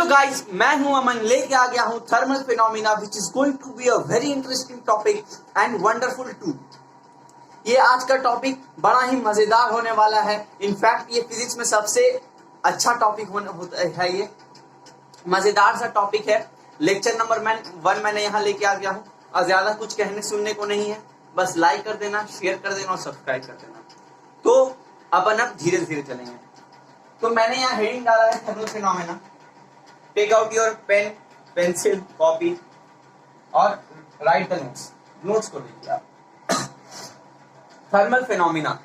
Guys, मैं हूं अमन, लेके आ गया हूं thermal phenomena which is going to be a very interesting topic and wonderful too. ये आज का टॉपिक बड़ा ही मजेदार होने वाला है। इनफैक्ट ये फिजिक्स में सबसे अच्छा टॉपिक होता है। ये मजेदार सा टॉपिक है। लेक्चर नंबर 1 मैंने यहाँ लेके आ गया हूँ और ज्यादा कुछ कहने सुनने को नहीं है। बस लाइक कर देना, शेयर कर देना और सब्सक्राइब कर देना। तो अपन अब धीरे धीरे चलेंगे। तो मैंने यहाँ हेडिंग डाला है thermal phenomena. Take out your pen, pencil, copy और राइट द नोट्स को लिखिए आप। Thermal phenomena.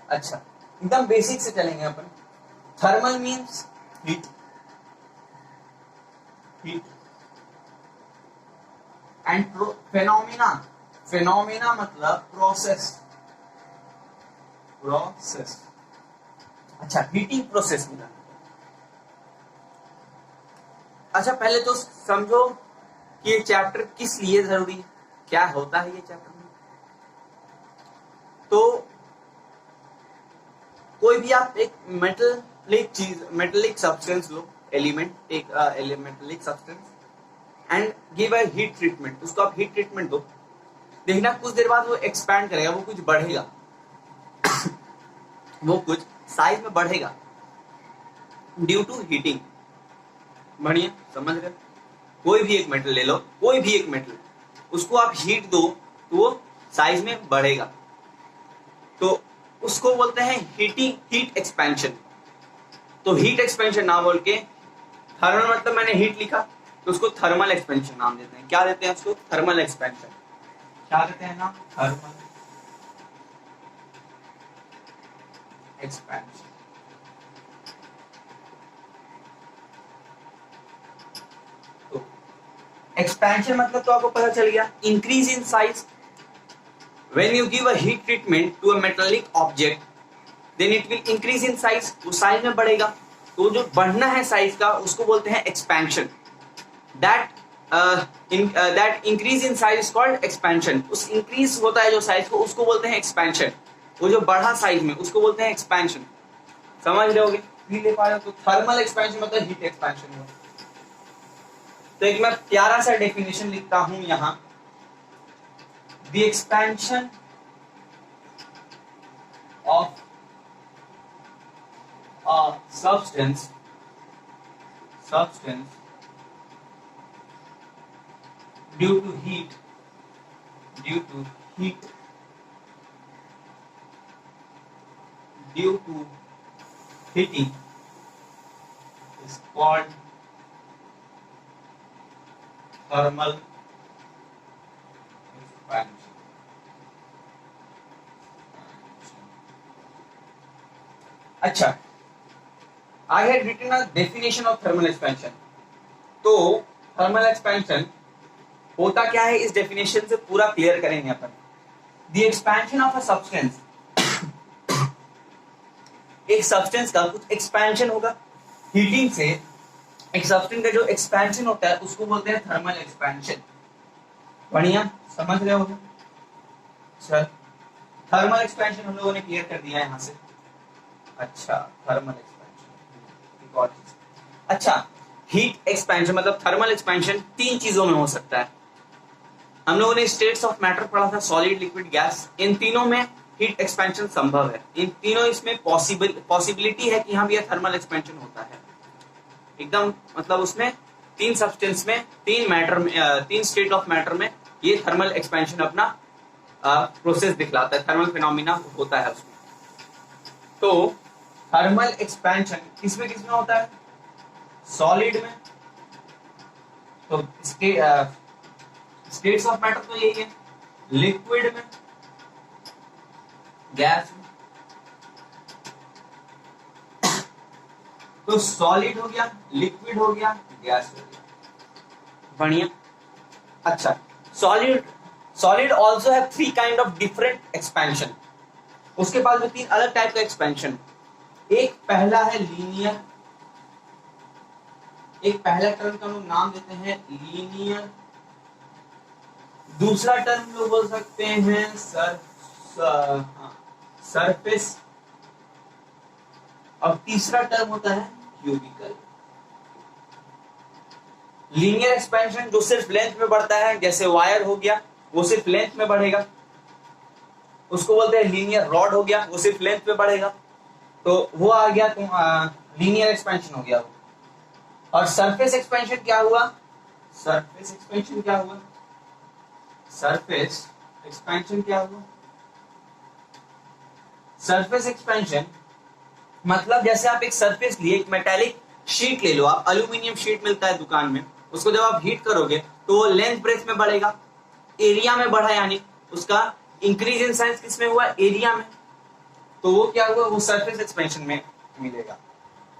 अच्छा, एकदम बेसिक से चलेंगे अपन। Thermal means heat, and phenomena मतलब प्रोसेस। अच्छा, हीटिंग प्रोसेस मिला। अच्छा, पहले तो समझो कि ये चैप्टर किस लिए जरूरी है, क्या होता है ये चैप्टर में। तो कोई भी आप एक मेटेलिक सब्सटेंस लो, एक metallic substance and give a heat treatment. उसको आप हीट ट्रीटमेंट दो, देखना कुछ देर बाद वो एक्सपैंड करेगा, वो कुछ बढ़ेगा वो कुछ साइज में बढ़ेगा ड्यू टू हीटिंग। बढ़िया समझ रहे? कोई भी एक मेटल ले लो, कोई भी एक मेटल, उसको आप हीट दो तो वो साइज में बढ़ेगा। तो उसको बोलते हैं हीट एक्सपेंशन। तो हीट एक्सपेंशन ना बोल के थर्मल मतलब मैंने हीट लिखा तो उसको थर्मल एक्सपेंशन नाम देते हैं। क्या देते हैं उसको? Thermal expansion. क्या देते हैं नाम? Thermal expansion. तो एक्सपेंशन मतलब तो आपको पता चल गया, increase in size. When you give a heat treatment to a metallic object, then it will increase in size. वो साइज में बढ़ेगा। तो जो बढ़ना है साइज का उसको बोलते हैं expansion. that increase in size is called expansion. उस इंक्रीज होता है जो साइज को, उसको बोलते हैं एक्सपेंशन। वो जो बढ़ा साइज में उसको बोलते हैं एक्सपेंशन। समझ रहे होगे? ले पा रहे हो? तो थर्मल एक्सपेंशन मतलब हीट एक्सपेंशन हो। तो एक मैं प्यारा सा डेफिनेशन लिखता हूं यहाँ। The expansion of a substance due to heat due to heating is called thermal expansion. अच्छा, I had written a definition of thermal expansion. तो थर्मल एक्सपेंशन होता क्या है, इस डेफिनेशन से पूरा क्लियर करेंगे अपन। The expansion of a substance, एक सब्सटेंस का कुछ एक्सपेंशन होगा हीटिंग से। एक सब्सटेंस का जो एक्सपेंशन होता है उसको बोलते हैं थर्मल एक्सपेंशन। बढ़िया समझ रहे हो? सर, थर्मल एक्सपेंशन हम लोगों ने क्लियर कर दिया यहाँ से। अच्छा, थर्मल एक्सपेंशन। अच्छा, हीट एक्सपेंशन मतलब थर्मल एक्सपेंशन 3 चीजों में हो सकता है। हम लोगों ने स्टेट्स ऑफ मैटर पढ़ा था, सॉलिड, लिक्विड, गैस। इन तीनों में हीट एक्सपेंशन संभव है। इन तीनों इसमें पॉसिबिलिटी है कि हाँ ये थर्मल एक्सपेंशन होता है। एकदम मतलब उसमें 3 सब्सटेंस में, 3 स्टेट ऑफ मैटर में ये थर्मल एक्सपेंशन अपना प्रोसेस दिखलाता है, थर्मल फिनोमिना होता है उसमें। तो थर्मल एक्सपेंशन किसमें होता है? सॉलिड में। तो इसके स्टेट्स ऑफ मैटर तो यही है, लिक्विड में, गैस में। तो सॉलिड हो गया, लिक्विड हो गया, गैस हो गया। बढ़िया। अच्छा, solid also have 3 kind of different expansion. उसके पास भी 3 अलग टाइप का एक्सपेंशन। एक पहला है लीनियर, एक पहला टर्म का लोग नाम देते हैं लीनियर। दूसरा टर्म लोग बोल सकते हैं सरफेस। और तीसरा टर्म होता है क्यूबिकल। लीनियर एक्सपेंशन जो सिर्फ लेंथ में बढ़ता है, जैसे वायर हो गया वो सिर्फ लेंथ में बढ़ेगा, उसको बोलते हैं लीनियर रॉड हो गया, वो सिर्फ लेंथ में बढ़ेगा, तो वो आ गया लीनियर एक्सपेंशन हो गया वो। और सरफेस एक्सपेंशन क्या हुआ? सरफेस एक्सपेंशन क्या हुआ? सरफेस एक्सपेंशन क्या हुआ? सरफेस एक्सपेंशन मतलब जैसे आप एक सरफेस लिए, एक मेटालिक शीट ले लो, आप एल्यूमिनियम शीट मिलता है दुकान में, उसको जब आप हीट करोगे तो वो लेंथ ब्रेथ में बढ़ेगा, एरिया में बढ़ा, यानी उसका इंक्रीज इन साइज किस में हुआ? एरिया में, तो वो क्या हुआ? वो सरफेस एक्सपेंशन में मिलेगा।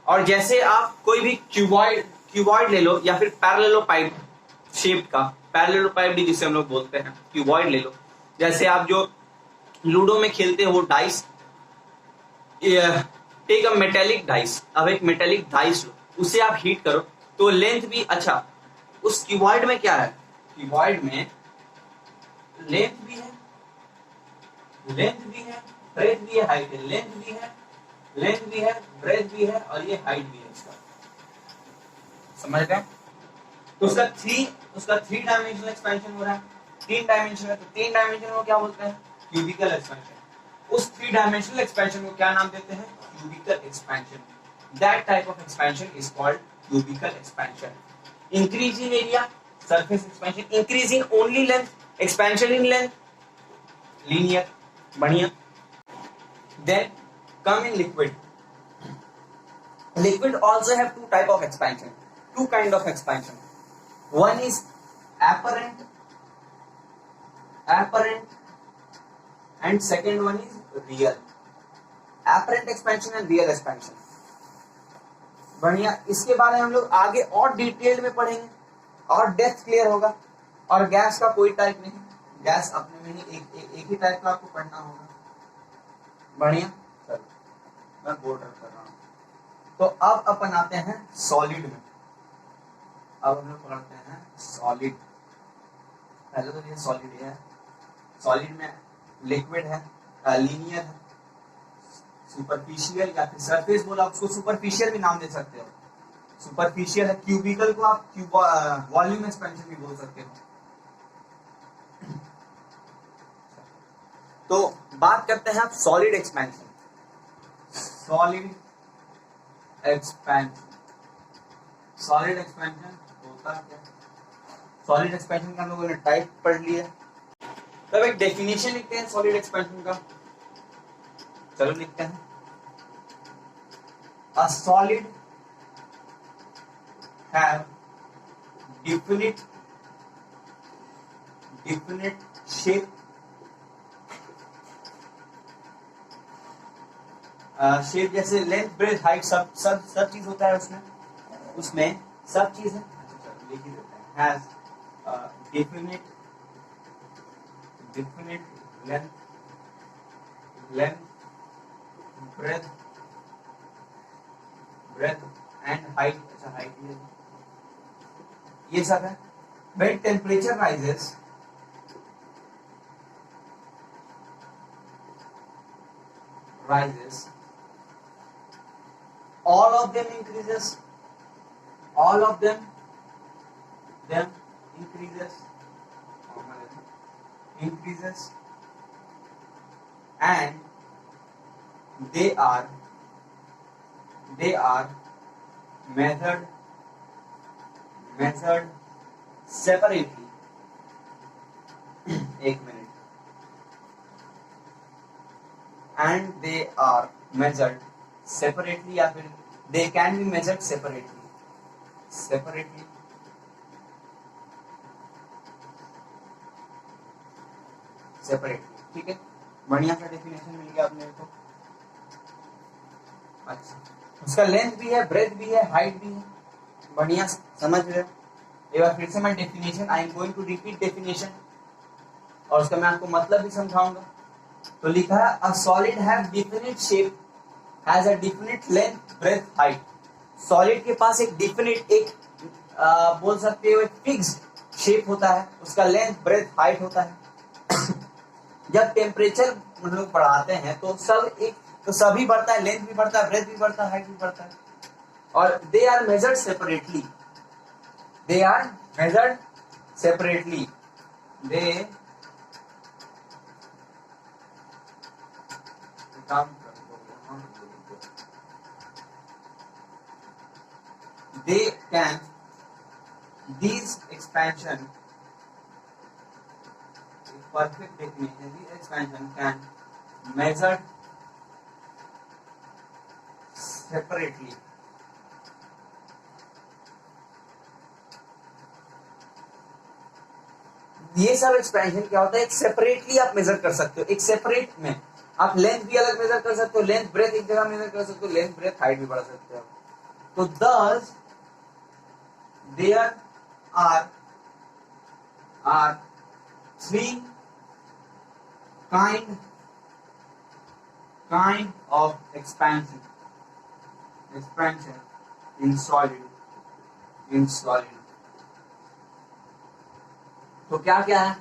और जैसे आप कोई भी क्यूबॉइड ले लो या फिर पैरेललोपाइड शेप का, पैरेललोपाइड जिसे हम लोग बोलते हैं, क्यूबॉइड ले लो, जैसे आप जो लूडो में खेलते हो dice, take a metallic dice, अब एक मेटेलिक डाइस लो, उसे आप हीट करो तो लेंथ भी, अच्छा उस क्यूबॉइड में क्या है? क्यूबॉइड में लेंथ भी है, लेंथ भी है, ब्रेथ भी है, हाइट है, लेंथ भी है, लेंथ भी है, ब्रेथ भी है, और ये हाइट भी है इसका, समझ रहे हैं? तो उसका थ्री डायमेंशनल एक्सपेंशन हो रहा है, 3 डायमेंशन है, तो 3 डायमेंशन को क्या बोलते हैं? Cubical expansion. उस 3 डायमेंशनल एक्सपेंशन को क्या नाम देते हैं? Cubical expansion. That type of expansion is called cubical expansion. Increase in area, surface expansion, increase in only length, expansion in length, linear, बढ़िया। Then come in liquid. Liquid also have two type of expansion, two kind of expansion. One is apparent, and second one is real. Apparent expansion and real expansion. बढ़िया, इसके बारे में हम लोग आगे और detail में पढ़ेंगे और डेप्थ क्लियर होगा। और गैस का कोई टाइप नहीं, गैस अपने में ही एक ही टाइप का आपको पढ़ना होगा। बढ़िया, चलो मैं बोर्ड रख कर रहा हूँ। तो अब अपन आते हैं सॉलिड में। अब हम लोग पढ़ते हैं सॉलिड। पहले तो ये सॉलिड है, सॉलिड में लिक्विड है, लीनियर है, सुपरफिशियल या फिर सरफेस बोला, उसको सुपरफिशियल भी नाम दे सकते हो। सुपरफिशियल है, क्यूबिकल को आप वॉल्यूम एक्सपेंशन भी बोल सकते हो। तो बात करते हैं आप solid expansion. Solid expansion, solid expansion होता क्या? सॉलिड एक्सपेंशन का हम लोगों ने टाइप पढ़ लिया, तब एक डेफिनेशन लिखते हैं सॉलिड एक्सपेंशन का। चलो लिखते हैं, a solid have definite shape, shape जैसे लेंथ ब्रेथ हाइट सब चीज होता है उसमें सब चीज है। अच्छा चलो लिख ही देते हैं, has definite length breadth and height। अच्छा हाइट ये सब है। when temperature rises, all of them increases, increases and they are measured separately। एक minute, and they are measured separately या फिर they can be measured separately, ठीक है। बढ़िया सा डेफिनेशन मिल गया अपने को। अच्छा, उसका लेंथ भी है, ब्रेथ भी है, हाइट भी है। बढ़िया समझ रहे हो? एक बार फिर से मैं definition, I am going to repeat definition, और उसका मैं आपको मतलब भी समझाऊंगा। तो लिखा है, a solid have definite shape, has a definite length breadth height. Solid के पास एक डिफिनिट, एक बोल सकते हो एक फिक्स्ड शेप होता है, उसका लेंथ ब्रेथ हाइट होता है। जब टेम्परेचर हम लोग बढ़ाते हैं तो सभी बढ़ता है, लेंथ भी बढ़ता है, ब्रेथ भी बढ़ता है, हाइट भी बढ़ता है। और they are measured separately, they are measured separately. They can, these expansion, perfect definition, these expansion can measured separately. ये सब एक्सपेंशन क्या होता है, एक सेपरेटली आप मेजर कर सकते हो, एक सेपरेट में आप लेंथ भी अलग मेजर कर सकते हो, लेंथ ब्रेथ एक जगह मेजर कर सकते हो, लेंथ ब्रेथ हाइट भी बढ़ा सकते हो। तो thus there are three kind of expansion in solid. तो क्या क्या है,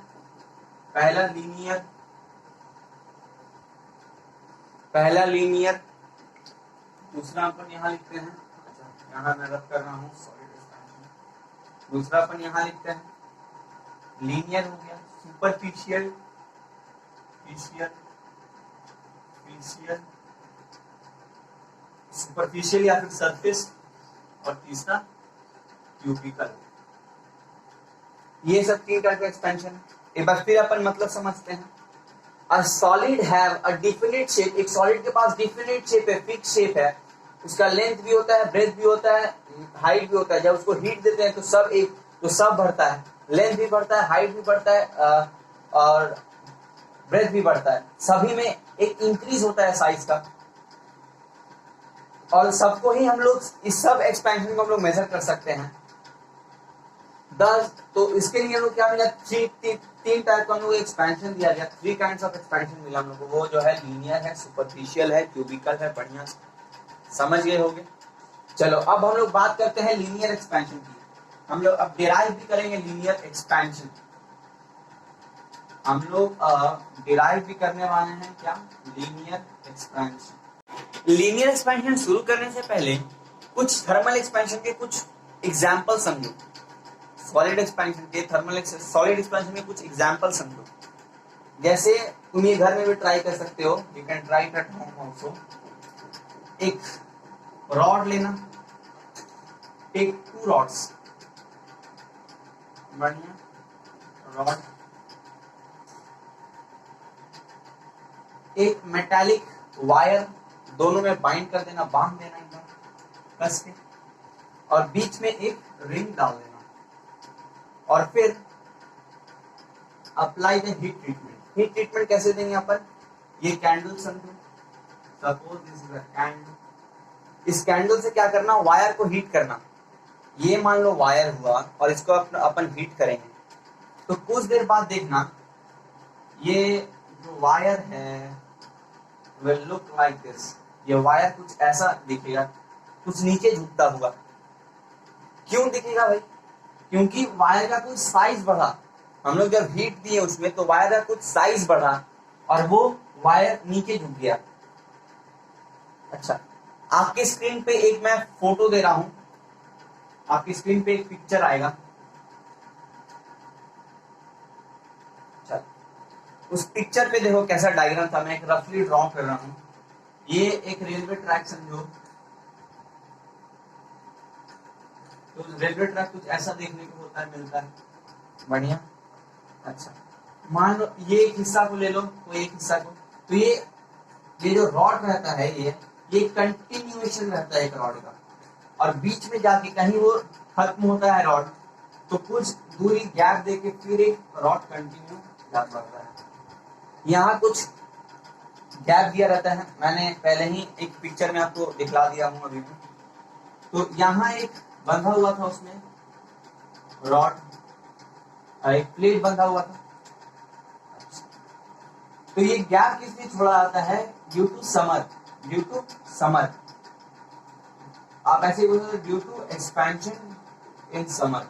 पहला लीनियर, दूसरा अपन यहाँ लिखते हैं, अच्छा यहाँ मैं रद्द कर रहा हूँ सॉलिड एक्सपेंशन, दूसरा अपन यहाँ लिखते हैं लीनियर हो गया, सुपरफिशियल या फिर सरफेस, और तीसरा क्यूबिकल। ये सब तीन टाइप का एक्सपेंशन है। एक बार फिर अपन मतलब समझते हैं। A solid have a definite shape, एक सॉलिड के पास definite shape है, फिक्स शेप है, उसका लेंथ भी होता है, ब्रेथ भी होता है, हाइट भी होता है। जब उसको हीट देते हैं तो सब बढ़ता है, लेंथ भी बढ़ता है, हाइट भी बढ़ता है, और ब्रेथ भी बढ़ता है, सभी में एक इंक्रीज होता है साइज का। और सबको ही हम लोग, इस सब एक्सपेंशन को हम लोग मेजर कर सकते हैं। तो इसके लिए हम लोग क्या मिला, तीन टाइप का हम लोग एक्सपेंशन दिया गया, 3 काइंड्स ऑफ एक्सपेंशन मिला हम लोग को। वो जो है लीनियर है, सुपरफिशियल है, क्यूबिकल है। बढ़िया समझ गए होंगे। चलो अब हम लोग बात करते हैं लीनियर एक्सपेंशन की। हम लोग अब डिराइव भी करेंगे लीनियर एक्सपेंशन, हम लोग डिराइव भी करने वाले हैं क्या, लीनियर एक्सपेंशन। लीनियर एक्सपेंशन शुरू करने से पहले कुछ थर्मल एक्सपेंशन के कुछ एग्जाम्पल समझो। सॉलिड एक्सपेंशन के सॉलिड एक्सपेंशन के कुछ एग्जाम्पल समझो। जैसे तुम ये घर में भी ट्राई कर सकते हो, you can try at home also. एक रॉड लेना, टेक 2 रॉड्स, बढ़िया रॉड, एक मेटालिक वायर, दोनों में बाइंड कर देना, बांध देना एकदम कस के, और बीच में एक रिंग डाल देना, और फिर apply the heat treatment. Heat treatment कैसे देंगे अपन, ये कैंडल समझो, suppose this is a candle. इस कैंडल से क्या करना, वायर को हीट करना। ये मान लो वायर हुआ और इसको अपन हीट करेंगे, तो कुछ देर बाद देखना ये जो वायर है will look like this। ये वायर कुछ ऐसा दिखेगा, कुछ नीचे झुकता हुआ। क्यों दिखेगा भाई, क्योंकि वायर का कुछ साइज बढ़ा। हम लोग जब हीट दिए उसमें तो वायर का कुछ साइज बढ़ा और वो वायर नीचे झुक गया। अच्छा, आपके स्क्रीन पे एक मैं फोटो दे रहा हूं, आपकी स्क्रीन पे एक पिक्चर आएगा। उस पिक्चर पे देखो कैसा डायग्राम था, मैं एक रफली ड्रॉ कर रहा हूं। ये एक रेलवे ट्रैक समझो, तो रेलवे ट्रैक कुछ ऐसा देखने को होता है, मिलता है, बढ़िया। अच्छा, मान लो ये एक हिस्सा को ले लो, तो एक हिस्सा को, तो ये जो रॉड रहता है ये कंटिन्यूएशन रहता है एक रॉड का, और बीच में जाके कहीं वो खत्म होता है रॉड, तो कुछ दूरी गैप देके फिर एक रॉड कंटिन्यू जाता रहता है। यहाँ कुछ गैप दिया रहता है, मैंने पहले ही एक पिक्चर में आपको दिखला दिया हूँ अभी भी। तो यहाँ एक बंधा हुआ था, उसमें रॉड, एक प्लेट बंधा हुआ था। तो ये गैप किसने छोड़ा जाता है, ड्यू टू समर। आप ऐसे बोल सकते, due to expansion in summer.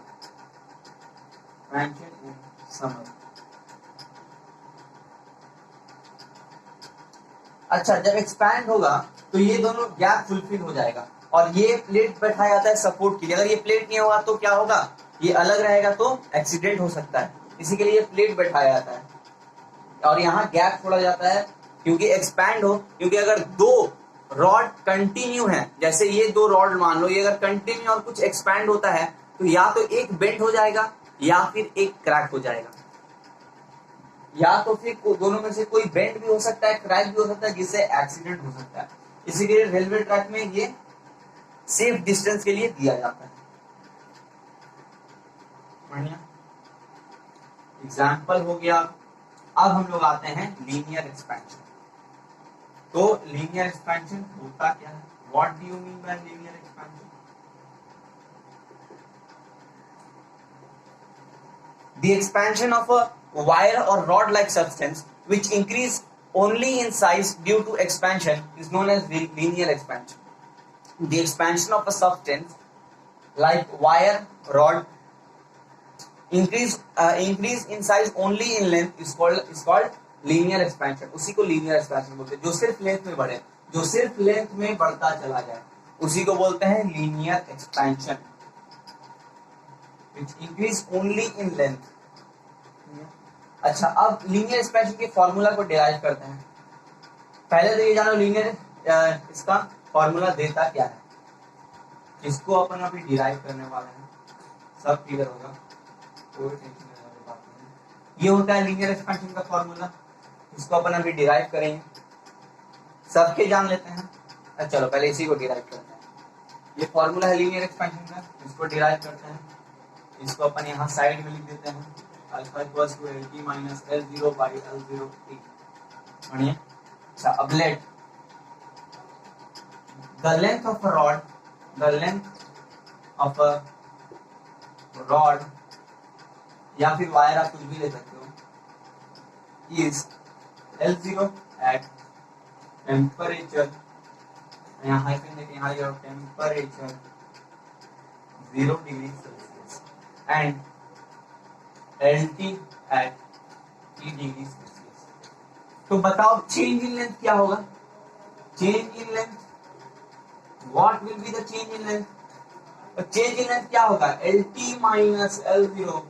अच्छा, जब एक्सपैंड होगा तो ये दोनों गैप फुलफिल हो जाएगा, और ये प्लेट बैठाया जाता है सपोर्ट के लिए। अगर ये प्लेट नहीं होगा तो क्या होगा, ये अलग रहेगा तो एक्सीडेंट हो सकता है, इसी के लिए प्लेट बैठाया जाता है और यहाँ गैप छोड़ा जाता है क्योंकि एक्सपैंड हो। क्योंकि अगर दो रॉड कंटिन्यू है, जैसे ये दो रॉड मान लो, ये अगर कंटिन्यू और कुछ एक्सपैंड होता है तो या तो एक बेंड हो जाएगा या फिर एक क्रैक हो जाएगा, या तो फिर दोनों में से कोई बेंड भी हो सकता है, क्रैक भी हो सकता है, जिससे एक्सीडेंट हो सकता है। इसीलिए रेलवे ट्रैक में ये सेफ डिस्टेंस के लिए दिया जाता है। बढ़िया एग्जाम्पल हो गया। अब हम लोग आते हैं लीनियर एक्सपेंशन। तो लीनियर एक्सपेंशन होता क्या है? What do you mean by linear expansion? The expansion of a wire or rod like substance which increase only in size due to expansion is known as linear expansion. The expansion of a substance like wire, rod increase in size only in length is called linear expansion. उसी को linear expansion बोलते हैं। जो सिर्फ length में बढ़े, जो सिर्फ लेंथ में बढ़ता चला जाए, उसी को बोलते हैं linear expansion which increase only in length. अच्छा, अब लीनियर एक्सपेंशन के फॉर्मूला को डिराइव करते हैं। पहले तो ये जानो लीनियर इसका फॉर्मूला देता क्या है, इसको अपन अभी डिराइव करने वाले हैं, सब क्लियर होगा, कोई टेंशन वाली बात नहीं। ये होता है लीनियर एक्सपेंशन का फॉर्मूला, इसको अपन अभी डिराइव करेंगे, सबके जान लेते हैं। चलो पहले इसी को डिराइव करते हैं। ये फॉर्मूला है लीनियर एक्सपेंशन का, इसको डिराइव करते हैं। इसको अपन यहाँ साइड में लिख देते हैं, alpha equals to LT minus L0 by L0 T। बढ़िया। अच्छा, अब let the length of a rod, the length of a rod या फिर वायर, आप कुछ भी ले सकते हो, इज L0 एट टेम्परेचर, यहाँ हाइफन देखें, यहाँ ये temperature 0 degree Celsius and LT at T degree Celsius. तो बताओ चेंज इन लेंथ क्या होगा? Change in length, what will be the change in length? Change in length क्या होगा? LT minus L0,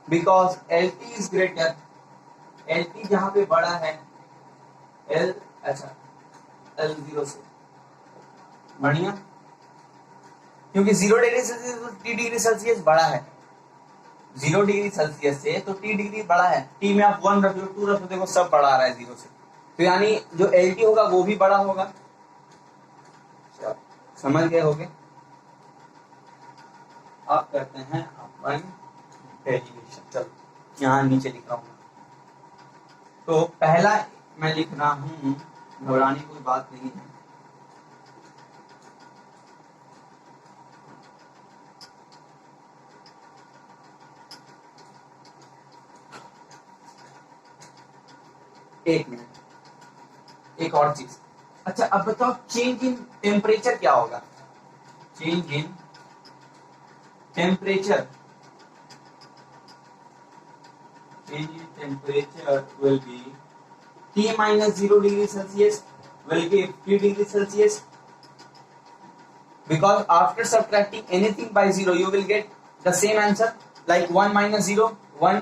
because LT is greater, LT जहां पे बड़ा है L0 से। बढ़िया, क्योंकि 0 डिग्री सेल्सियस तो T डिग्री सेल्सियस बड़ा है, 0 डिग्री सेल्सियस से तो T डिग्री बड़ा है। T में आप 1 रख लो, 2 रख लो, देखो सब बड़ा आ रहा है 0 से, तो यानी जो LT होगा वो भी बड़ा होगा। समझ गए होगे? अब करते हैं अपन डेरिवेशन। चलो यहाँ नीचे लिख रहा हूँ, तो पहला मैं लिख रहा हूँ, घबराने कोई बात नहीं है। एक मिनट, एक और चीज। अच्छा, अब बताओ चेंज इन टेम्परेचर क्या होगा? Change in temperature, change in temperature will be T minus 0 degree Celsius will give T degree Celsius, because after subtracting anything by 0 you will get the same answer, like 1 minus 0 1,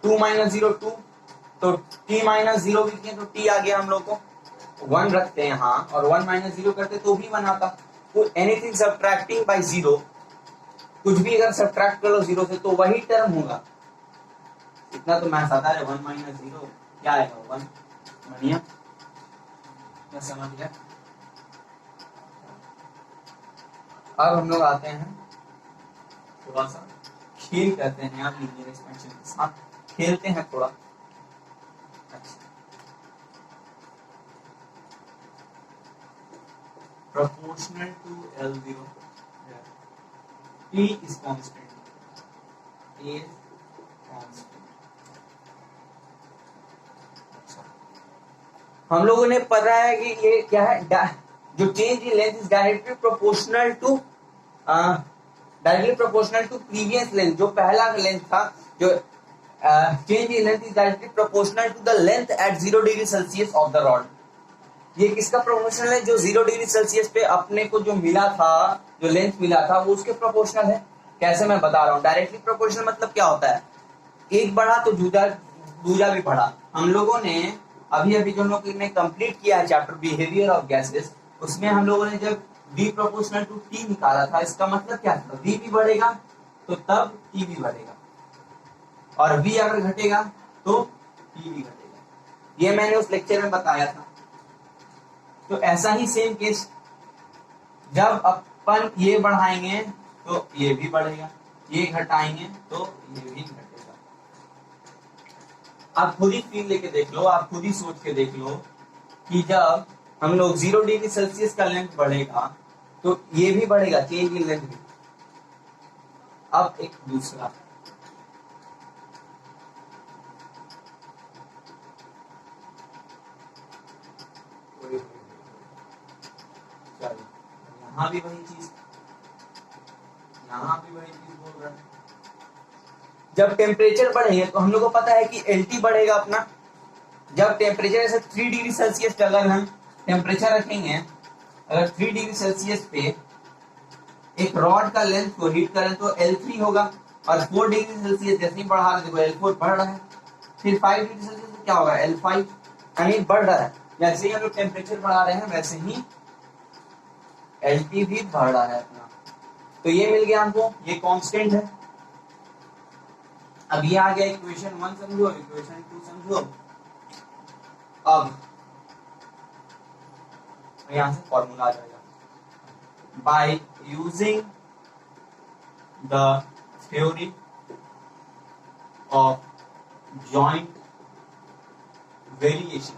2 minus 0 2, तो T minus 0 भी किया तो T आ गया, हम लोग को 1 रखते हैं यहाँ और 1 minus 0 करते तो भी 1 आता। तो एनीथिंग सब्ट्रैक्टिंग बाय 0, कुछ भी अगर सब्ट्रैक्ट कर लो 0 से तो वही टर्म होगा। इतना तो मैथ्स आता है। 1 minus 0 क्या आएगा? 1। बढ़िया, क्या समझ गया? अब हम लोग आते हैं, थोड़ा सा खेल करते हैं आप लीनियर एक्सपेंशन के साथ, खेलते हैं थोड़ा। Proportional to L0, T is constant, A is constant। अच्छा, हम लोगों ने पता है कि ये क्या है, जो change in length is directly proportional to previous length. जो पहला लेंथ था, जो change in length is directly proportional to the length at 0 degree Celsius of the rod. ये किसका प्रोपोर्शनल है? जो 0 डिग्री सेल्सियस पे अपने को जो मिला था, जो लेंथ मिला था, वो उसके प्रोपोर्शनल है। कैसे मैं बता रहा हूँ, डायरेक्टली प्रोपोर्शनल मतलब क्या होता है, एक बढ़ा तो दूजा भी बढ़ा। हम लोगों ने अभी अभी जो लोग ने कंप्लीट किया है चैप्टर बिहेवियर ऑफ गैसेस, उसमें हम लोगों ने जब V प्रोपोर्शनल टू T निकाला था, इसका मतलब क्या था, V भी बढ़ेगा तो तब T भी बढ़ेगा, और V अगर घटेगा तो T भी घटेगा। ये मैंने उस लेक्चर में बताया था। तो ऐसा ही सेम केस, जब अपन ये बढ़ाएंगे तो ये भी बढ़ेगा, ये घटाएंगे तो ये भी घटेगा। आप खुद ही फील लेके देख लो, आप खुद ही सोच के देख लो कि जब हम लोग 0 डिग्री सेल्सियस का लेंथ बढ़ेगा तो ये भी बढ़ेगा, चेंज इन लेंथ भी। अब एक दूसरा, यहाँ भी वही चीज, यहाँ भी वही चीज बोल रहा है। जब टेम्परेचर बढ़ेगा तो हम लोग को पता है कि एलटी बढ़ेगा अपना। जब टेम्परेचर ऐसे 3 डिग्री सेल्सियस पे अगर हम टेम्परेचर रखेंगे, अगर 3 डिग्री सेल्सियस पे एक रॉड का लेंथ को हीट करें तो L3 होगा, और 4 डिग्री सेल्सियस जैसे ही बढ़ा रहे देखो L4 बढ़ रहा है, फिर 5 डिग्री सेल्सियस क्या होगा, L5, यानी बढ़ रहा है। जैसे ही हम लोग टेम्परेचर बढ़ा रहे हैं वैसे ही LT भी बढ़ रहा है अपना। तो ये मिल गया हमको, ये कांस्टेंट है। अब ये आ गया इक्वेशन 1 समझो, इक्वेशन 2 समझो। अब यहां से फॉर्मूला आ जाएगा, by using the theory of joint variation.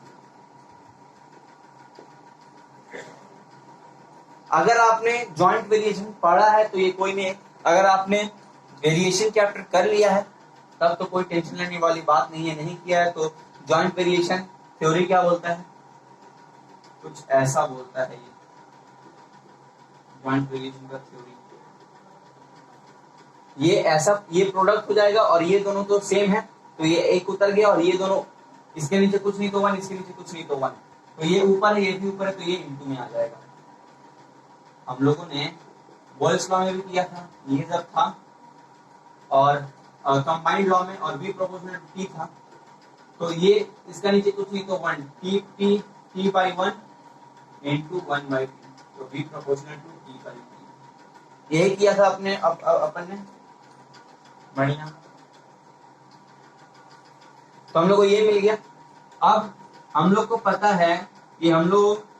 अगर आपने जॉइंट वेरिएशन पढ़ा है तो ये कोई नहीं, अगर आपने वेरिएशन चैप्टर कर लिया है तब तो कोई टेंशन लेने वाली बात नहीं है। नहीं किया है तो जॉइंट वेरिएशन थ्योरी क्या बोलता है, कुछ ऐसा बोलता है ये जॉइंट वेरिएशन का थ्योरी। ये ऐसा, ये प्रोडक्ट हो जाएगा और ये दोनों तो सेम है, तो ये एक उतर गया, और ये दोनों इसके नीचे कुछ नहीं तो 1, इसके नीचे कुछ नहीं तो 1, तो ये ऊपर है ये भी ऊपर है, तो ये इनटू में आ जाएगा। हम लोगों ने बोयल्स लॉ में भी किया था, ये सब था, और कंबाइंड लॉ में और V प्रोपोर्शनल टू T था, तो ये इसका नीचे कुछ नहीं तो 1, T by 1 into 1 by T, तो V proportional to T by T। यही किया था अपने अपन ने, बढ़िया। तो हम लोग को ये मिल गया। अब हम लोग को पता है कि हम लोग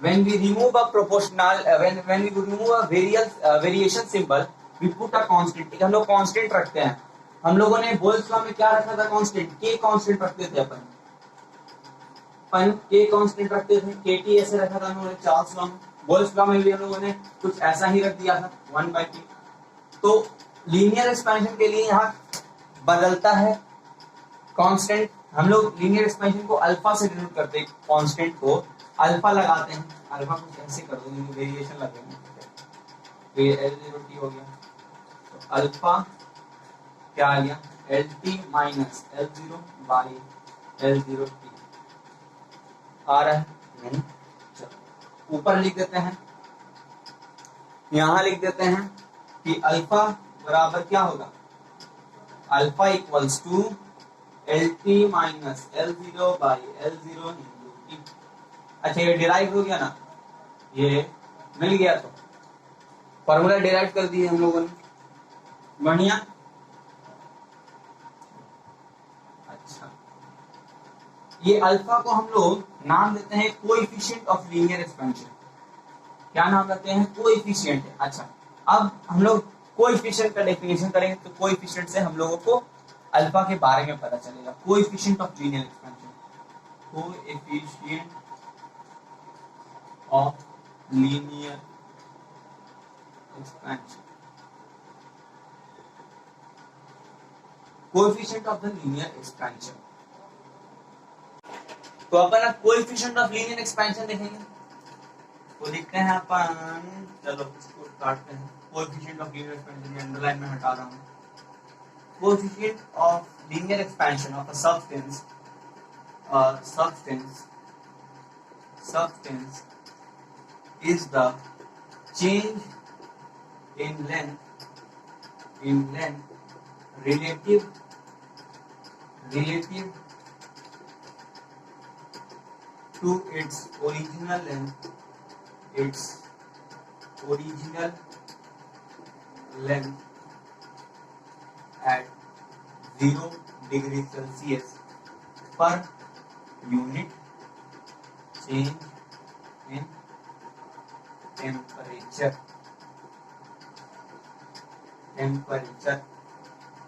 when we remove a proportional when we remove a variation symbol we put a constant। हम लोग कांस्टेंट रखते हैं। हम लोगों ने बोयल्स लॉ में क्या रखा था, कांस्टेंट, के कांस्टेंट रखते थे अपन के कांस्टेंट रखते थे, KT ऐसे रखा था हम लोगों ने चार्ल्स लॉ में। बोयल्स लॉ में भी हम लोगों ने कुछ ऐसा ही रख दिया था 1/T। तो लीनियर एक्सपेंशन के लिए यहाँ बदलता है कांस्टेंट। हम लोग लीनियर एक्सपेंशन को अल्फा से डिनोट करते हैं, कांस्टेंट को अल्फा लगाते हैं। अल्फा को कैसे कर दो, वेरिएशन लगेंगे, तो ये L0T हो गया, तो अल्फा क्या आ गया, LT minus L0 by L0T आ रहा है नहीं। चलो ऊपर लिख देते हैं, यहां लिख देते हैं कि अल्फा बराबर क्या होगा, alpha equals to LT minus L0 by L0 into T। अच्छा ये डिराइव हो गया ना, ये मिल गया, तो फॉर्मूला डिराइव कर दिए हम लोगों ने, बढ़िया। अच्छा ये अल्फा को हम लोग नाम देते हैं कोएफिशिएंट ऑफ लीनियर एक्सपेंशन। क्या नाम देते हैं, कोएफिशिएंट। अच्छा अब हम लोग कोएफिशिएंट का डेफिनेशन करेंगे, तो कोएफिशिएंट से हम लोगों को अल्फा के बारे में पता चलेगा। Coefficient of linear expansion, coefficient of linear expansion, coefficient of the linear expansion. तो अपन अब कोएफिशिएंट ऑफ लीनियर एक्सपेंशन देखेंगे, तो लिखते हैं अपन, चलो इसको काटते हैं। Coefficient of linear expansion underline में हटा रहा हूं। Coefficient of linear expansion of a substance is the change in length in length relative to its original length at 0 degree Celsius per unit change in temperature.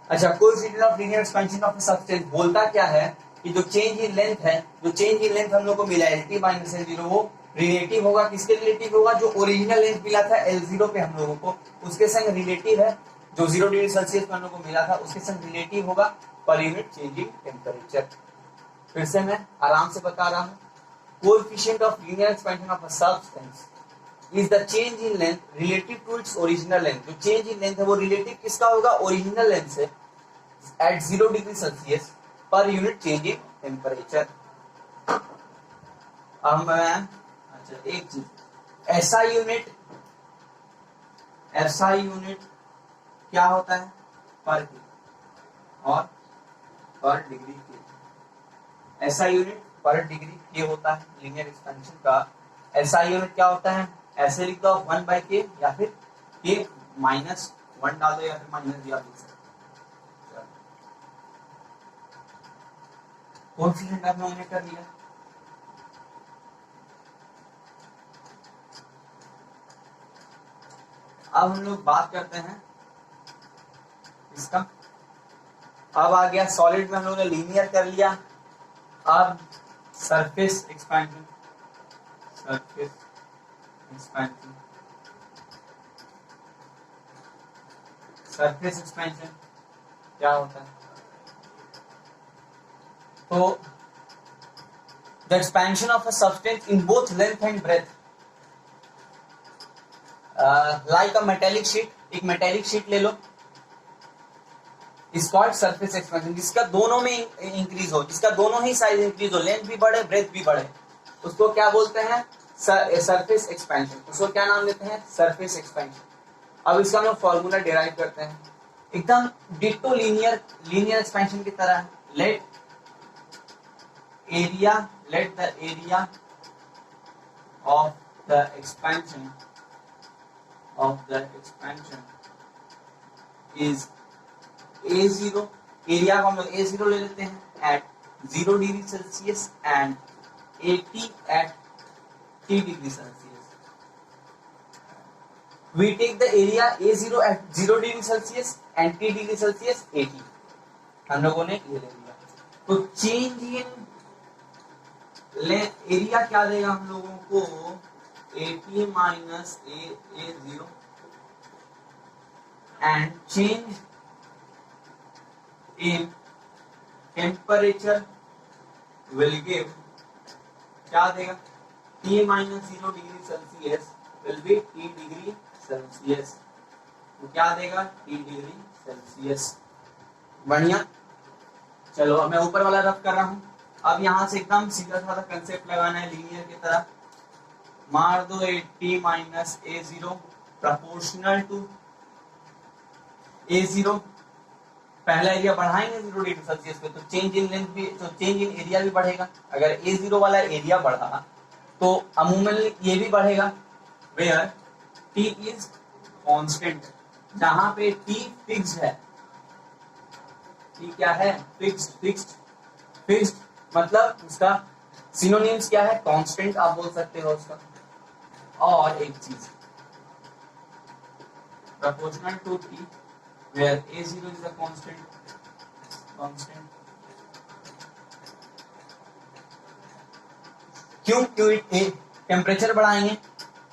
अच्छा, coefficient of linear expansion of substance बोलता क्या है कि जो change in length है, जो change in length हम लोग को मिला है T माइनस L0, वो रिलेटिव होगा। किसके रिलेटिव होगा? जो ओरिजिनल लेंथ मिला था L0 पे हम लोगों को, उसके संग रिलेटिव है। जो 0 डिग्री सेल्सियस पे हम लोग को मिला था उसके संग रिलेटिव होगा per unit change in temperature. फिर से मैं आराम से बता रहा हूँ, coefficient of linear expansion of a substance is the change in length relative to its original length। जो change in length है वो relative किसका होगा? ओरिजिनल लेंथ से at 0 degree Celsius per unit change in temperature. अब मैं अच्छा एक चीज, SI यूनिट क्या होता है? पर के और पर डिग्री के। SI यूनिट पर डिग्री के होता है लीनियर एक्सपेंशन का। SI यूनिट क्या होता है? ऐसे लिख दो 1 बाई के, या फिर के माइनस 1 डाल दो, या फिर माइनस भी आप लिख सकते हो। कोएफिशिएंट आपने उन्हें कर लिया। अब हम लोग बात करते हैं इसका। अब आ गया सॉलिड में हम लोगों ने लीनियर कर लिया। अब सरफेस एक्सपेंशन क्या होता है? तो the expansion of a substance in both length and breadth, like a metallic sheet. एक मेटेलिक शीट ले लो, इज कॉल्ड सरफेस एक्सपेंशन। जिसका दोनों में इंक्रीज हो, जिसका दोनों ही साइज इंक्रीज हो, लेंथ भी बढ़े ब्रेथ भी बढ़े, उसको क्या बोलते हैं? Surface expansion. उसको क्या नाम देते हैं? Surface expansion. अब इसका हम लोग फॉर्मूला डिराइव करते हैं, एकदम डिट्टो लीनियर एक्सपेंशन की तरह। Let the area of the expansion is A0। Area को हम लोग A0 ले लेते हैं at 0 degree Celsius and AT at T degree Celsius। We take the area A0 at 0 degree Celsius and T degree Celsius AT। हम लोगों ने ये ले लिया। तो चेंज इन एरिया क्या देगा हम लोगों को? AT minus A0 and change in temperature will give क्या देगा? T minus 0 degree Celsius will be T degree Celsius. तो क्या देगा? T degree Celsius. बढ़िया। चलो अब मैं ऊपर वाला रफ कर रहा हूं। अब यहां से एकदम सीधा साधा कंसेप्ट लगाना है लीनियर की तरह। मार दो T minus A0 proportional to A0। पहला एरिया बढ़ाएंगे 0 डिग्री सेल्सियस पे, तो चेंज इन लेंथ भी, तो चेंज इन एरिया भी बढ़ेगा। अगर A0 वाला एरिया बढ़ा तो अमूमन ये भी बढ़ेगा। वेयर T इज कांस्टेंट, जहां पे T फिक्स्ड है। T क्या है? फिक्स्ड मतलब उसका सिनोनिम्स क्या है? कांस्टेंट आप बोल सकते हो उसका। और एक चीज proportional to T where A0 is a constant। क्यों टेम्परेचर बढ़ाएंगे।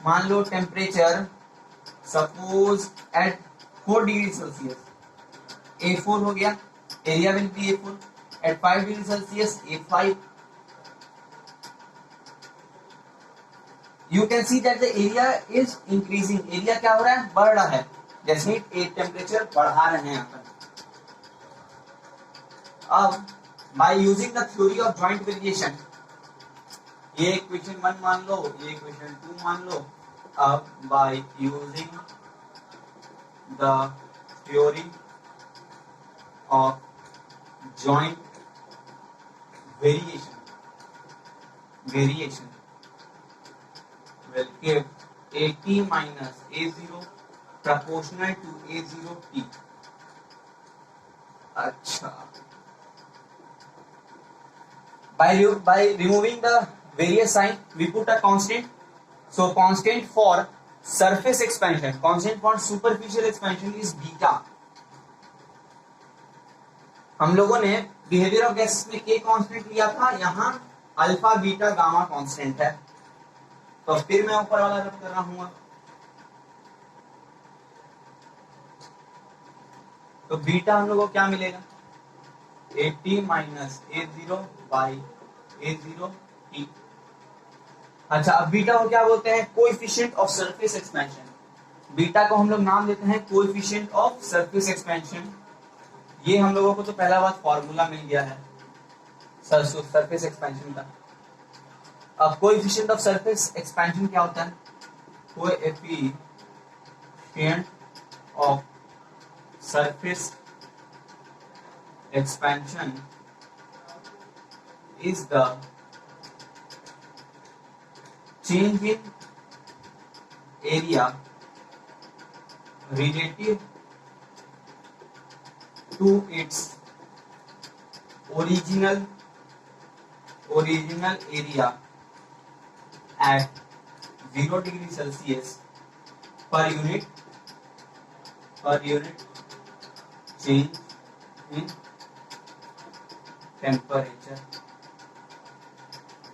मान लो temperature suppose at 4 degree Celsius A4 हो गया, area will be A4। At 5 degree Celsius A5। You can see that the area is increasing. Area क्या हो रहा है? बढ़ रहा है। जैसे टेम्परेचर बढ़ा रहे हैं अपन। अब by using the theory of joint variation, ये इक्वेशन 1 मान लो, ये इक्वेशन 2 मान लो। अब by using the theory of joint variation will give at minus a0 proportional to a0 t. अच्छा, by removing the various sign we put a constant. So constant for surface expansion, constant for superficial expansion is beta. हम लोगों ने behaviour of gases में के constant लिया था, यहाँ alpha beta gamma constant है. तो फिर मैं ऊपर वाला रब कर रहा हूं. तो बीटा हम लोगों को क्या मिलेगा, at minus a0 by a0 t. अच्छा, अब बीटा को क्या बोलते हैं, coefficient of surface expansion. Beta को हम लोग नाम देते हैं कोएफिशिएंट ऑफ सरफेस एक्सपेंशन. ये हम लोगों को तो पहला बात फॉर्मूला मिल गया है सरफेस एक्सपेंशन का. अब कोएफिशिएंट ऑफ सरफेस एक्सपेंशन क्या होता है, coefficient of surface expansion is the change in area relative to its original area at 0 degree Celsius per unit change in temperature.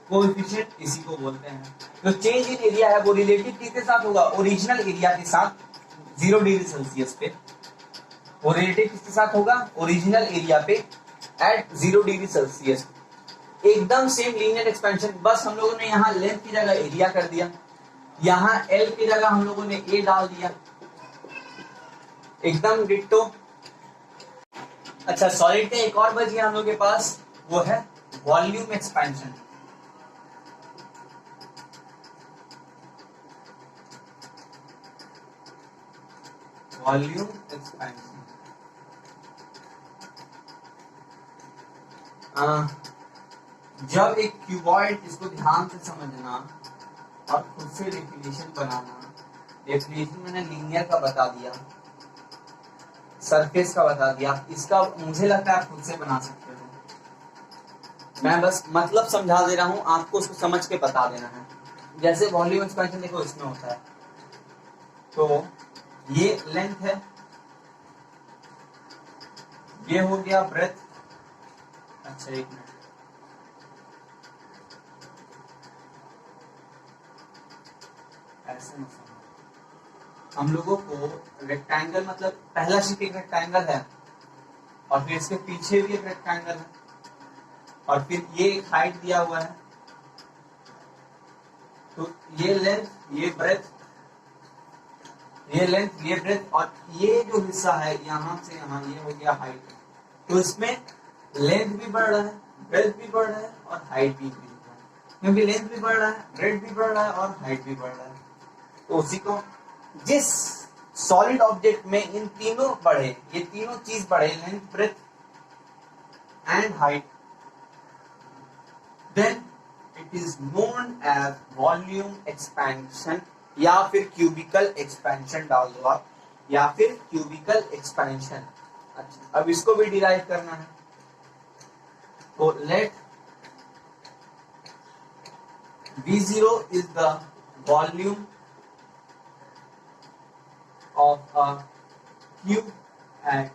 Coefficient इसी को बोलते हैं. जो चेंज इन एरिया है वो रिलेटिव किसके साथ होगा, ओरिजिनल एरिया के साथ 0 डिग्री सेल्सियस पे. वो रिलेटिव किसके साथ होगा, ओरिजिनल एरिया पे एट 0 डिग्री सेल्सियस. एकदम सेम लीनियर एक्सपेंशन, बस हम लोगों ने यहाँ लेंथ की जगह एरिया कर दिया, यहाँ एल की जगह हम लोगों ने ए डाल दिया, एकदम डिट्टो. अच्छा, सॉलिड का एक और बच गया हम लोग के पास, वो है वॉल्यूम एक्सपेंशन. वॉल्यूम एक्सपेंशन जब एक क्यूबॉइड, इसको ध्यान से समझना और खुद से डेफिनेशन बनाना. डेफिनेशन मैंने लीनियर का बता दिया, सरफेस का बता दिया, इसका मुझे लगता है आप खुद से बना सकते हो. मैं बस मतलब समझा दे रहा हूं, आपको उसको समझ के बता देना है. जैसे वॉल्यूम एक्सपेंशन देखो इसमें होता है, तो ये लेंथ है, ये हो गया ब्रेथ. अच्छा, एक मिनट, ऐसे मत समझो. हम लोगों को रेक्टेंगल मतलब पहला शीट एक रेक्टेंगल है और फिर इसके पीछे भी एक रेक्टेंगल है और फिर ये एक हाइट दिया हुआ है. तो ये लेंथ, ये ब्रेथ, ये लेंथ, ये ब्रेथ, और ये जो हिस्सा है यहाँ से यहाँ, ये हो गया हाइट. तो इसमें लेंथ भी बढ़ रहा है, ब्रेथ भी बढ़ रहा है और हाइट भी बढ़ रहा है, क्योंकि लेंथ भी बढ़ रहा है, ब्रेथ भी बढ़ रहा है और हाइट भी बढ़ रहा है. तो उसी को, जिस सॉलिड ऑब्जेक्ट में इन तीनों बढ़े, ये तीनों चीज बढ़े, length, breadth and height, then it is known as volume expansion या फिर क्यूबिकल एक्सपेंशन डाल दो आप, या फिर क्यूबिकल एक्सपेंशन. अच्छा, अब इसको भी डिराइव करना है. तो late V0 is the volume of a cube at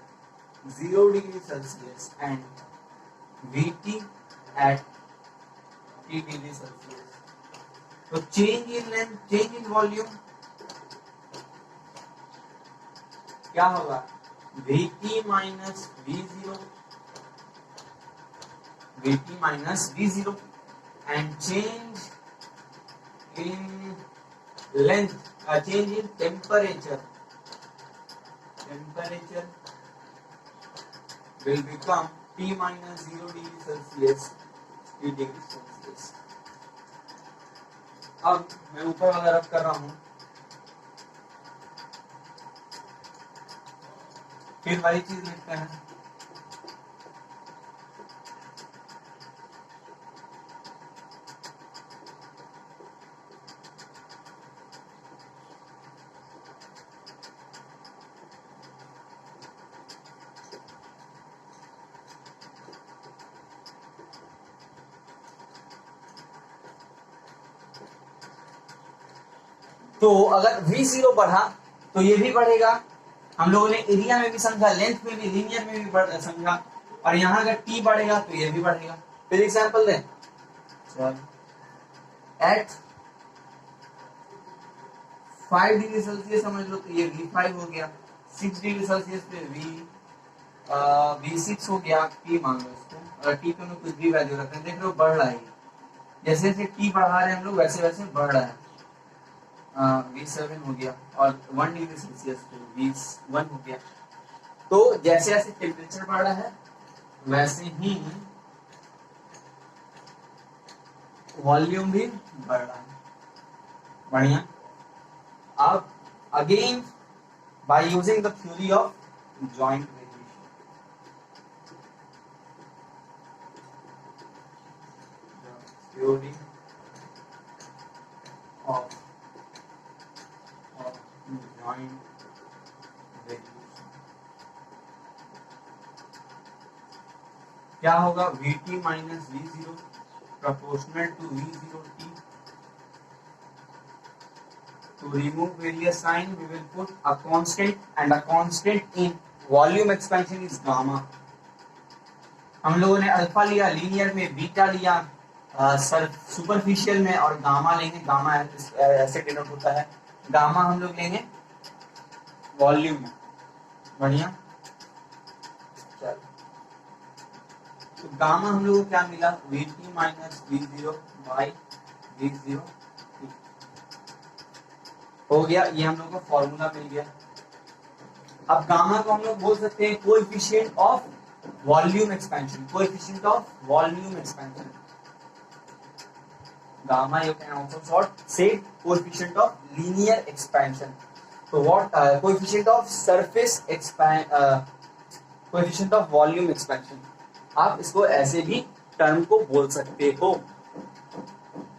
0 degree Celsius and Vt at t degree Celsius. तो change in length, change in volume क्या होगा, Vt minus V0, Vt minus V0, and change in length, change in temperature will become T minus 0 degree Celsius, T degree Celsius. अब मैं ऊपर वाला रब कर रहा हूं. फिर वही चीज लिखते हैं, तो अगर V0 बढ़ा तो ये भी बढ़ेगा। हम लोगों ने एरिया में भी समझा, लेंथ में भी, लीनियर में भी समझा, और यहाँ अगर T बढ़ेगा तो ये भी बढ़ेगा। फिर एग्जांपल दें, एट 5 डिग्री सेल्सियस समझ लो तो ये V5 हो गया, 6 डिग्री सेल्सियस पे V6 हो गया, T मान लो इसको, अगर T पे कुछ भी वैल्यू रखते हैं, देख लो बढ़ रहा है, जैसे जैसे T बढ़ा रहे हैं हम लोग वैसे वैसे बढ़ रहा है। V7 हो गया, और 1 डिग्री सेल्सियस पे V1 हो गया। तो जैसे जैसे टेम्परेचर बढ़ रहा है वैसे ही वॉल्यूम भी बढ़ रहा है। बढ़िया। अब again by using the theory of joint variation, theory of joint variation, क्या होगा, Vt minus V0 proportional to V0t. To remove various sign, we will put a constant, and a constant in volume expansion is gamma. हम लोगों ने alpha लिया linear में, beta लिया superficial में, और गामा लेंगे, गामा ऐसे डिनोट होता है, गामा हम लोग लेंगे वॉल्यूम में। बढ़िया। तो गामा हम लोग को क्या मिला, Vt minus V0 by V0 हो गया, ये हम लोग को फॉर्मूला मिल गया। अब गामा को हम लोग बोल सकते हैं coefficient of volume expansion, coefficient of volume expansion, gamma you can also short से कोएफिशिएंट ऑफ लीनियर एक्सपेंशन। तो what coefficient of surface expand, coefficient of volume expansion, आप इसको ऐसे भी टर्म को बोल सकते हो।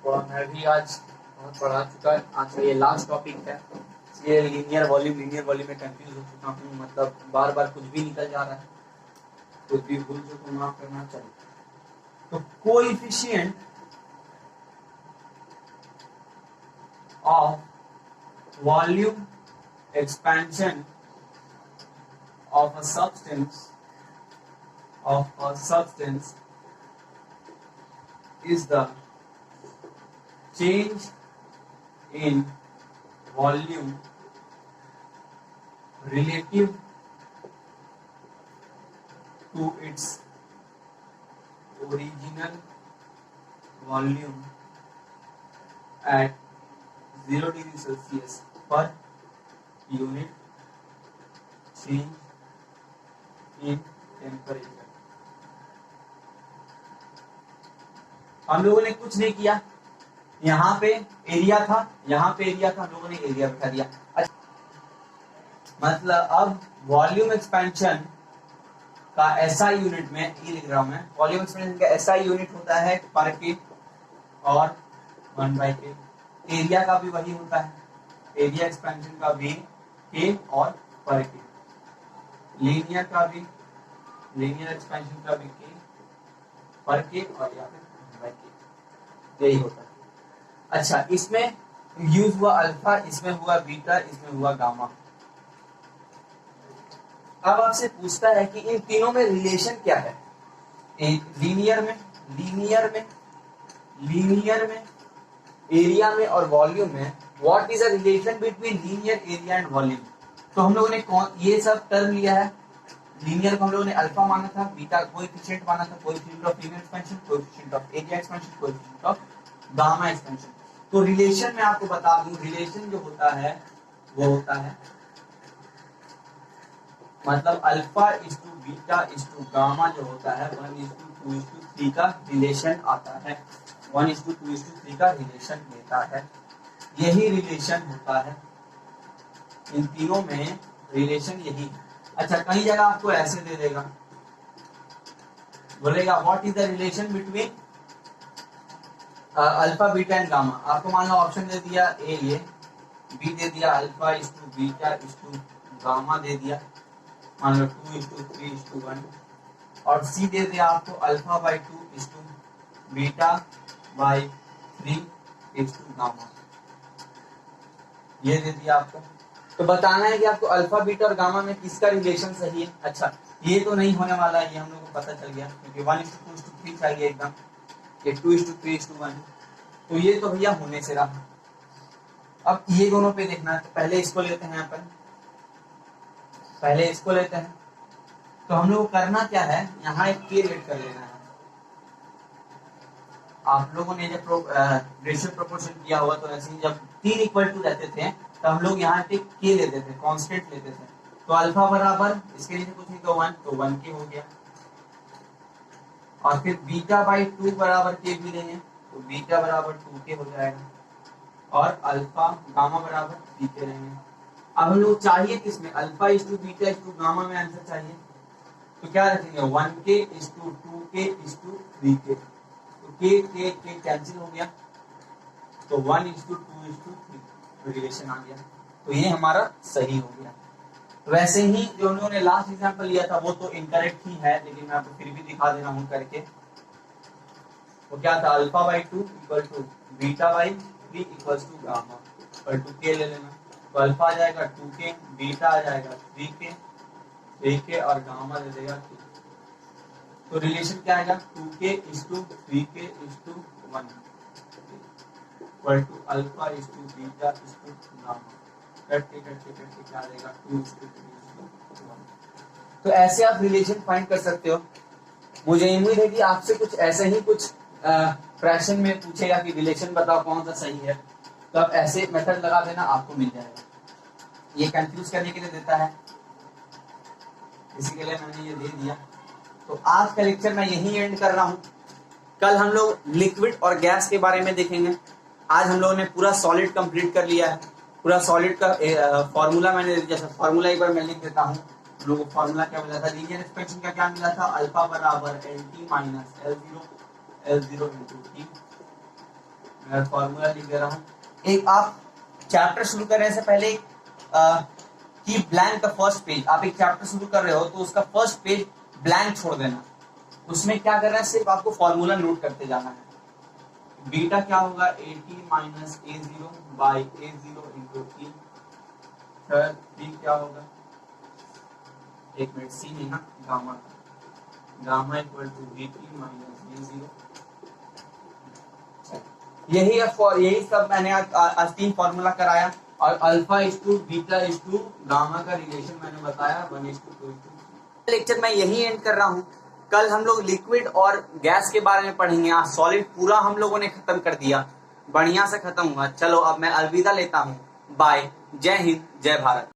और मैं भी आज बहुत पढ़ा चुका है, आज का ये लास्ट टॉपिक है, ये लीनियर वॉल्यूम में कंफ्यूज हो चुका हूँ, मतलब बार बार कुछ भी निकल जा रहा है, कुछ भी भूल जो तो माफ करना चाहिए। तो coefficient of volume expansion of a substance is the change in volume relative to its original volume at 0 degree Celsius per unit change in temperature. हम लोगों ने कुछ नहीं किया, यहाँ पे एरिया था, यहाँ पे एरिया था, हम लोगों ने एरिया बिठा दिया। मतलब अब वॉल्यूम एक्सपेंशन का एसआई यूनिट में ये लिख रहा हूं मैं, वॉल्यूम एक्सपेंशन का एसआई यूनिट होता है पर के और 1/k। एरिया का भी वही होता है, एरिया एक्सपेंशन का भी के और पर के। लीनियर का भी, लीनियर एक्सपेंशन का भी के पर के और या फिर बाय के, यही होता है। अच्छा, इसमें यूज हुआ अल्फा, इसमें हुआ बीटा, इसमें हुआ गामा। अब आपसे पूछता है कि इन तीनों में रिलेशन क्या है, लीनियर में, एरिया में और वॉल्यूम में, what is a relation between linear, area and volume. तो हम लोगों ने ये सब टर्म लिया है, लीनियर को हम लोगों ने अल्फा माना था, बीटा कोएफिशिएंट माना था, coefficient of linear expansion, coefficient of area expansion, coefficient of gamma expansion. तो रिलेशन में आपको बता दूं, रिलेशन जो होता है वो होता है, मतलब alpha is to beta is to gamma जो होता है 1:2:3 का रिलेशन आता है, 1:2:3 का रिलेशन देता है। यही रिलेशन होता है इन तीनों में, रिलेशन यही है। अच्छा, कई जगह आपको ऐसे दे देगा, बोलेगा what is the relation between alpha beta and gamma. आपको मान लो ऑप्शन दे दिया ए, ये बी दे दिया alpha is to beta is to gamma दे दिया, मान लो 2:3:1, और सी दे दिया आपको alpha by 2 is to beta by 3 is to gamma, ये दे दिया आपको। तो बताना है कि आपको अल्फा बीटा और गामा में किसका रिलेशन सही है। अच्छा, ये तो नहीं होने वाला है, ये हम लोग को पता चल गया, क्योंकि 1:2:3 चाहिए एकदम, ये 2:3:1, तो ये तो भैया होने से रहा। अब ये दोनों पे देखना है, तो पहले इसको लेते हैं अपन, पहले इसको लेते हैं। तो हम लोग को करना क्या है, यहाँ एक के रेड कर लेना है। आप लोगों ने जब रेशियो प्रोपोर्शन किया हुआ, तो ऐसे ही जब 3 इक्वल टू रहते थे तो हम लोग यहाँ पे के लेते थे, कांस्टेंट लेते थे। तो अल्फा बराबर इसके नीचे कुछ नहीं तो 1, तो 1 के हो गया, और फिर बीटा बाई 2 बराबर के भी लेंगे, तो बीटा बराबर 2 के हो जाएगा, और अल्फा गामा बराबर बी के लेंगे। अब हम लोग चाहिए किसमें, alpha is to beta is to gamma में आंसर चाहिए, तो क्या रखेंगे 1 के इज टू 2 के इज टू 3 के, तो के कैंसिल हो गया, तो 1:2:3 रिलेशन आ गया, तो ये हमारा सही हो गया। वैसे ही जो हम लोगों ने लास्ट एग्जांपल लिया था वो तो इनकरेक्ट ही है, लेकिन मैं आपको फिर भी दिखा दे रहा हूँ करके। वो क्या था, alpha by 2 equal to beta by 3 equal to gamma, और 2 के ले लेना, तो अल्फा आ जाएगा 2 के, बीटा आ जाएगा 3 के और गामा दे देगा 2। तो रिलेशन क्या आएगा, 2 के इज टू 3 के is to 1 equal to alpha is to beta is to gamma, करते क्या देगा 2:3:1। तो ऐसे आप रिलेशन फाइंड कर सकते हो। मुझे उम्मीद है कि आपसे कुछ ऐसे ही कुछ फ्रैक्शन में पूछेगा कि रिलेशन बताओ कौन सा सही है, तो आप ऐसे मेथड लगा देना, आपको मिल जाएगा। ये कंफ्यूज करने के लिए देता है, इसी के लिए मैंने ये दे दिया। तो आज का लेक्चर मैं यही एंड कर रहा हूँ। कल हम लोग लिक्विड और गैस के बारे में देखेंगे। आज हम लोगों ने पूरा सॉलिड कंप्लीट कर लिया है। पूरा सॉलिड का फॉर्मूला मैंने जैसा फॉर्मूला एक बार मैं लिख देता हूँ। लोगों को फॉर्मूला क्या मिला था, लीनियर एक्सपेंशन का क्या मिला था, अल्फा बराबर LT minus L0 into T. मैं फॉर्मूला लिख दे रहा हूँ। एक आप चैप्टर शुरू करने से पहले की ब्लैंक द फर्स्ट पेज, आप एक चैप्टर शुरू कर रहे हो तो उसका फर्स्ट पेज ब्लैंक छोड़ देना। उसमें क्या करना है, सिर्फ आपको फॉर्मूला नोट करते जाना है। बीटा क्या होगा, AT minus A0 by A0 into T. T क्या होगा, एक मिनट, सी नहीं ना, gamma, gamma equal to BT minus A0। यही सब मैंने आज 3 फॉर्मूला कराया, और alpha is to beta is to gamma का रिलेशन मैंने बताया 1:2:3। लेक्चर मैं यही एंड कर रहा हूँ। कल हम लोग लिक्विड और गैस के बारे में पढ़ेंगे। आज सॉलिड पूरा हम लोगों ने खत्म कर दिया, बढ़िया से खत्म हुआ। चलो अब मैं अलविदा लेता हूँ, बाय, जय हिंद, जय भारत।